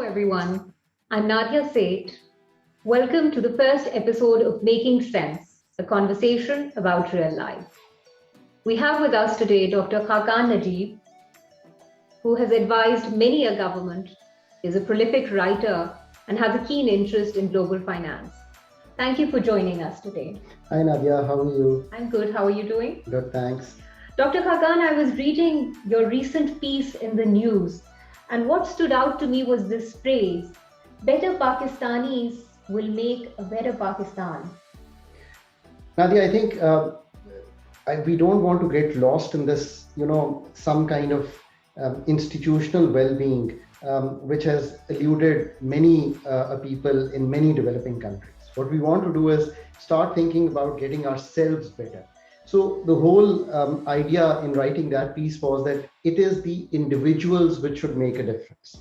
everyone. I'm Nadia Seth. Welcome to the first episode of Making Sense, a conversation about real life. We have with us today Dr. Khaqan Najib, who has advised many a government, is a prolific writer, and has a keen interest in global finance. Thank you for joining us today. Hi Nadia, how are you? I'm good. How are you doing? Good, thanks. Dr. Khaqan, I was reading your recent piece in the news, and what stood out to me was this phrase, better Pakistanis will make a better Pakistan. Nadia, I think we don't want to get lost in this, some kind of institutional well-being, which has eluded many people in many developing countries. What we want to do is start thinking about getting ourselves better. So the whole idea in writing that piece was that it is the individuals which should make a difference.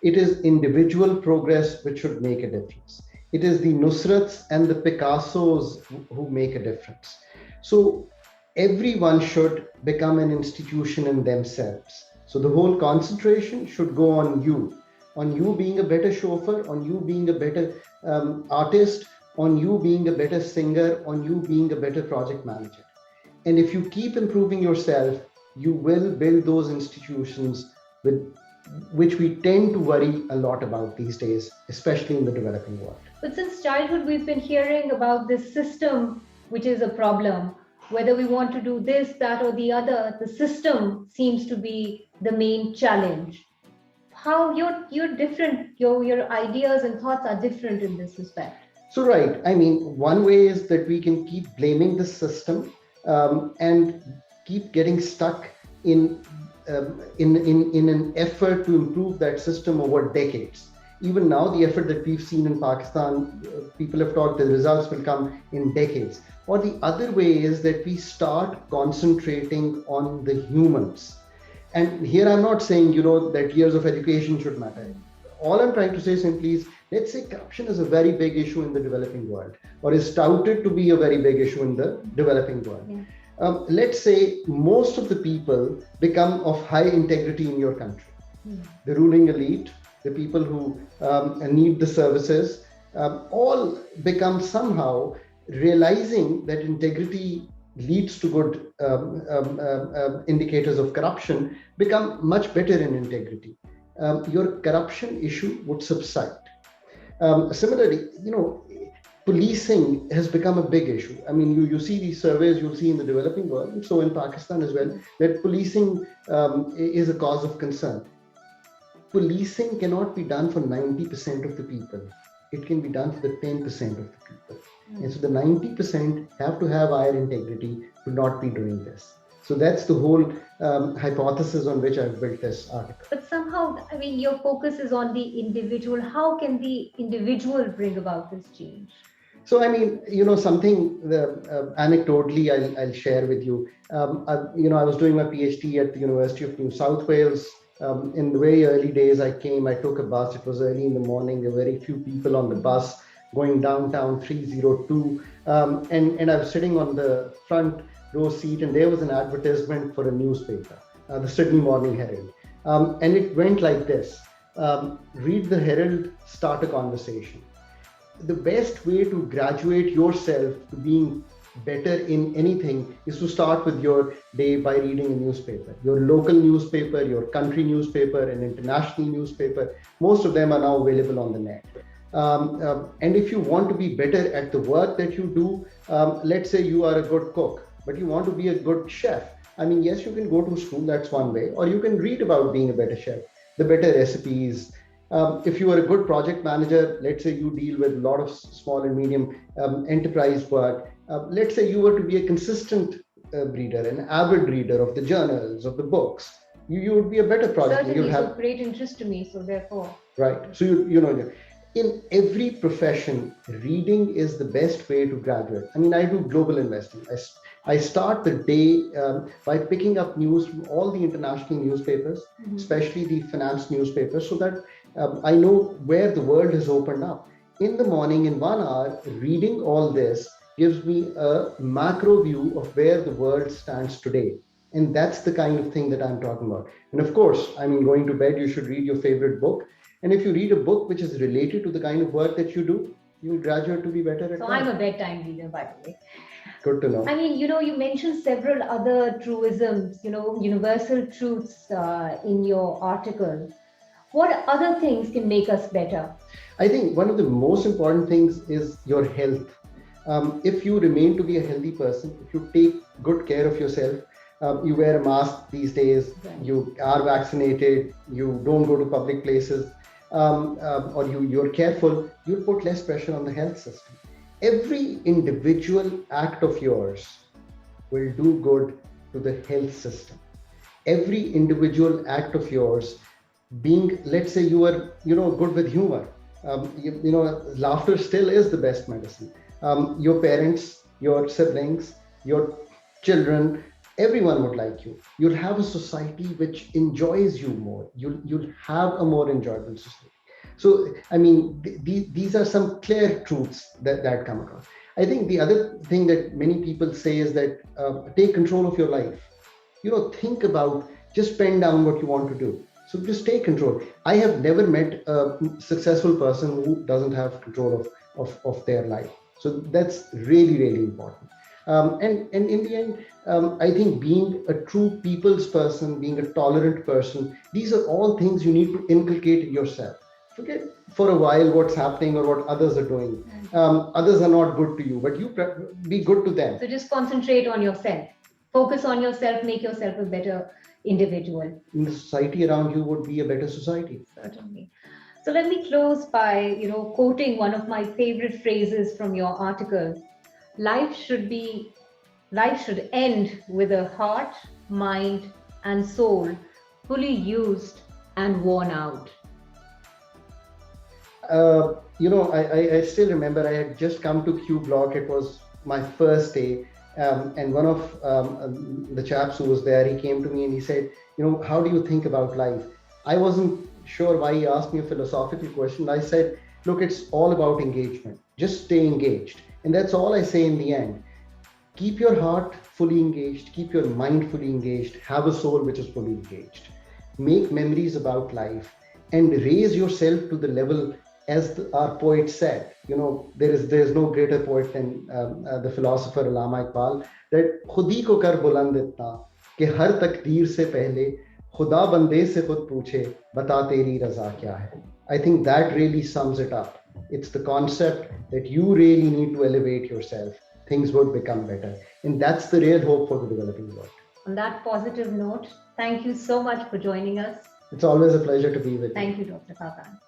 It is individual progress which should make a difference. It is the Nusrats and the Picassos who make a difference. So everyone should become an institution in themselves. So the whole concentration should go on you being a better chauffeur, on you being a better artist, on you being a better singer, on you being a better project manager. And if you keep improving yourself, you will build those institutions with which we tend to worry a lot about these days, especially in the developing world. But since childhood, we've been hearing about this system, which is a problem. Whether we want to do this, that, or the other, the system seems to be the main challenge. How you're different, your ideas and thoughts are different in this respect. So right, I mean, one way is that we can keep blaming the system and keep getting stuck in an effort to improve that system over decades. Even now, the effort that we've seen in Pakistan, people have talked the results will come in decades. Or the other way is that we start concentrating on the humans. And here I'm not saying, that years of education should matter. All I'm trying to say simply is, let's say corruption is a very big issue in the developing world, or is touted to be a very big issue in the developing world. Yeah. Let's say most of the people become of high integrity in your country. The ruling elite, the people who need the services, all become somehow realizing that integrity leads to good indicators of corruption, become much better in integrity. Your corruption issue would subside. Similarly, policing has become a big issue. I mean, you see these surveys you'll see in the developing world, so in Pakistan as well, that policing is a cause of concern. Policing cannot be done for 90% of the people. It can be done for the 10% of the people. And so the 90% have to have higher integrity to not be doing this. So that's the whole hypothesis on which I've built this article. But somehow, I mean, your focus is on the individual. How can the individual bring about this change? So, I mean, something anecdotally I'll share with you. I was doing my PhD at the University of New South Wales. In the very early days, I took a bus. It was early in the morning. There were very few people on the bus going downtown 302. And I was sitting on the front row seat, and there was an advertisement for a newspaper, the Sydney Morning Herald. And it went like this: read the Herald, start a conversation. The best way to graduate yourself to being better in anything is to start with your day by reading a newspaper, your local newspaper, your country newspaper, an international newspaper. Most of them are now available on the net. And if you want to be better at the work that you do, let's say you are a good cook, but you want to be a good chef. I mean, yes, you can go to school, that's one way, or you can read about being a better chef, the better recipes. If you are a good project manager, let's say you deal with a lot of small and medium enterprise work. Let's say you were to be a consistent reader, an avid reader of the journals, of the books, you would be a better project. Certainly, it's of great interest to me, so therefore. Right. So, in every profession, reading is the best way to graduate. I mean, I do global investing. I start the day by picking up news from all the international newspapers, especially the finance newspapers, so that I know where the world has opened up. In the morning, in 1 hour, reading all this gives me a macro view of where the world stands today. And that's the kind of thing that I'm talking about. And of course, I mean, going to bed, you should read your favorite book. And if you read a book which is related to the kind of work that you do, you will graduate to be better at So that. I'm a bedtime reader, by the way. Good to know. I mean, you mentioned several other truisms, universal truths in your article. What other things can make us better? I think one of the most important things is your health. If you remain to be a healthy person, if you take good care of yourself, you wear a mask these days, you are vaccinated, you don't go to public places, or you're careful, you'll put less pressure on the health system. Every individual act of yours will do good to the health system. Every individual act of yours, being, let's say you are, good with humor, laughter still is the best medicine. Your parents, your siblings, your children, everyone would like you. You'll have a society which enjoys you more. You'll have a more enjoyable society. So, I mean, these are some clear truths that come across. I think the other thing that many people say is that take control of your life. Think about, just pen down what you want to do. So just take control. I have never met a successful person who doesn't have control of their life. So that's really, really important. And in the end, I think being a true people's person, being a tolerant person, these are all things you need to inculcate in yourself. Forget for a while what's happening or what others are doing. Others are not good to you, but you be good to them. So just concentrate on yourself. Focus on yourself, make yourself a better individual. In the society around you would be a better society. Certainly. So let me close by, quoting one of my favorite phrases from your article. Life should end with a heart, mind, and soul fully used and worn out. I still remember I had just come to Q Block. It was my first day. And one of the chaps who was there, he came to me and he said, how do you think about life? I wasn't sure why he asked me a philosophical question. I said, look, it's all about engagement. Just stay engaged. And that's all I say in the end. Keep your heart fully engaged. Keep your mind fully engaged. Have a soul which is fully engaged. Make memories about life and raise yourself to the level, as our poet said, there is no greater poet than the philosopher Allama Iqbal, that खुदी को कर बुलंद इतना कि हर तकदीर से पहले खुदा बंदे से खुद पूछे बता तेरी रज़ा क्या है. I think that really sums it up. It's the concept that you really need to elevate yourself. Things would become better. And that's the real hope for the developing world. On that positive note, thank you so much for joining us. It's always a pleasure to be with you. Thank you, Dr. Khaqan.